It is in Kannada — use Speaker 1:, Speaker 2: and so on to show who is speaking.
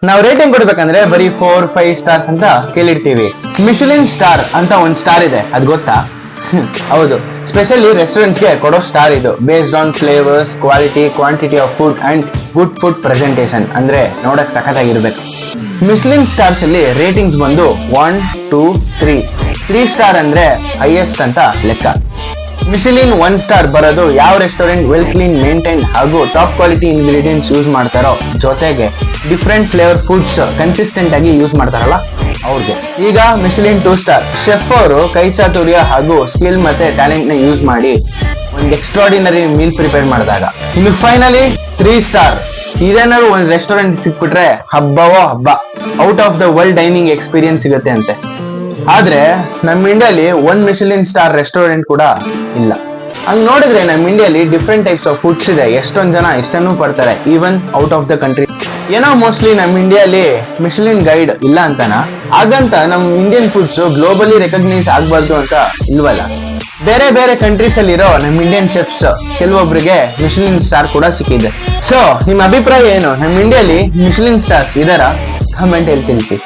Speaker 1: ನಾವು ರೇಟಿಂಗ್ ಕೊಡ್ಬೇಕಂದ್ರೆ ಬರೀ 4-5 ಸ್ಟಾರ್ಸ್ ಅಂತ ಕೇಳಿರ್ತೀವಿ. ಮಿಶಲಿನ್ ಸ್ಟಾರ್ ಅಂತ ಒಂದ್ ಸ್ಟಾರ್ ಇದೆ, ಅದ್ ಗೊತ್ತಾ? ಹೌದು, ಸ್ಪೆಷಲಿ ರೆಸ್ಟೋರೆಂಟ್ಸ್ಗೆ ಕೊಡೋ ಸ್ಟಾರ್ ಇದು. Based on flavours, quality, quantity of food and good food presentation. ಅಂದ್ರೆ ನೋಡಕ್ ಸಖತ್ತಾಗಿರ್ಬೇಕು. ಮಿಶಲಿನ್ ಸ್ಟಾರ್ಸ್ ಅಲ್ಲಿ ರೇಟಿಂಗ್ಸ್ ಬಂದು 1, 2, 3 ಸ್ಟಾರ್ ಅಂದ್ರೆ ಹೈಯೆಸ್ಟ್ ಅಂತ ಲೆಕ್ಕ. ಮಿಶಲಿನ್ 1 ಸ್ಟಾರ್ ಬರೋದು ಯಾವ ರೆಸ್ಟೋರೆಂಟ್ ವೆಲ್ ಕ್ಲೀನ್, ಮೇಂಟೈನ್ ಹಾಗೂ ಟಾಪ್ ಕ್ವಾಲಿಟಿ ಇಂಗ್ರೀಡಿಯೆಂಟ್ಸ್ ಯೂಸ್ ಮಾಡ್ತಾರೋ, ಜೊತೆಗೆ ಡಿಫ್ರೆಂಟ್ ಫ್ಲೇವರ್ ಫುಡ್ಸ್ ಕನ್ಸಿಸ್ಟೆಂಟ್ ಆಗಿ ಯೂಸ್ ಮಾಡ್ತಾರಲ್ಲ ಅವ್ರಿಗೆ. ಈಗ ಮಿಶಲಿನ್ 2 ಸ್ಟಾರ್ ಶೆಫ್ ಅವರು ಕೈ ಚಾತುರ್ಯ ಹಾಗೂ ಸ್ಕಿಲ್ ಮತ್ತೆ ಟ್ಯಾಲೆಂಟ್ ನ ಯೂಸ್ ಮಾಡಿ ಒಂದು ಎಕ್ಸ್ಟ್ರಾರ್ಡಿನರಿ ಮೀಲ್ ಪ್ರಿಪೇರ್ ಮಾಡಿದಾಗ. ಇನ್ನು ಫೈನಲಿ 3 ಸ್ಟಾರ್. ಇದೇನಾದ್ರು ಒಂದು ರೆಸ್ಟೋರೆಂಟ್ ಸಿಕ್ಬಿಟ್ರೆ ಹಬ್ಬವೋ ಹಬ್ಬ, out of the world dining experience ಸಿಗುತ್ತೆ ಅಂತೆ. ಆದ್ರೆ ನಮ್ಮ ಇಂಡಿಯಾಲಿ 1 ಮಿಶಲಿನ್ ಸ್ಟಾರ್ ರೆಸ್ಟೋರೆಂಟ್ ಕೂಡ ಇಲ್ಲ. ಹಂಗ್ ನೋಡಿದ್ರೆ ನಮ್ಮ ಇಂಡಿಯಾಲಿ ಡಿಫ್ರೆಂಟ್ ಟೈಪ್ಸ್ ಆಫ್ ಫುಡ್ಸ್ ಇದೆ. ಎಷ್ಟೊಂದ್ ಜನ ಇಷ್ಟನ್ನು ಪಡ್ತಾರೆ, even out of the country. ಏನೋ ಮೋಸ್ಟ್ಲಿ ನಮ್ಮ ಇಂಡಿಯಾಲಿ ಮಿಶಲಿನ್ ಗೈಡ್ ಇಲ್ಲ ಅಂತಾನ, ಹಾಗಂತ ನಮ್ ಇಂಡಿಯನ್ ಫುಡ್ಸ್ ಗ್ಲೋಬಲಿ ರೆಕಗ್ನೈಸ್ ಆಗ್ಬಾರ್ದು ಅಂತ ಇಲ್ವಲ್ಲ. ಬೇರೆ ಬೇರೆ ಕಂಟ್ರೀಸ್ ಅಲ್ಲಿರೋ ನಮ್ಮ ಇಂಡಿಯನ್ ಶೆಫ್ಸ್ ಕೆಲವೊಬ್ರಿಗೆ ಮಿಶಲಿನ್ ಸ್ಟಾರ್ ಕೂಡ ಸಿಕ್ಕಿದೆ. ಸೊ ನಿಮ್ಮ ಅಭಿಪ್ರಾಯ ಏನು? ನಮ್ಮ ಇಂಡಿಯಾಲಿ ಮಿಶಲಿನ್ ಸ್ಟಾರ್ಸ್ ಇದಾರಾ? ಕಮೆಂಟ್ ಅಲ್ಲಿ ತಿಳಿಸಿ.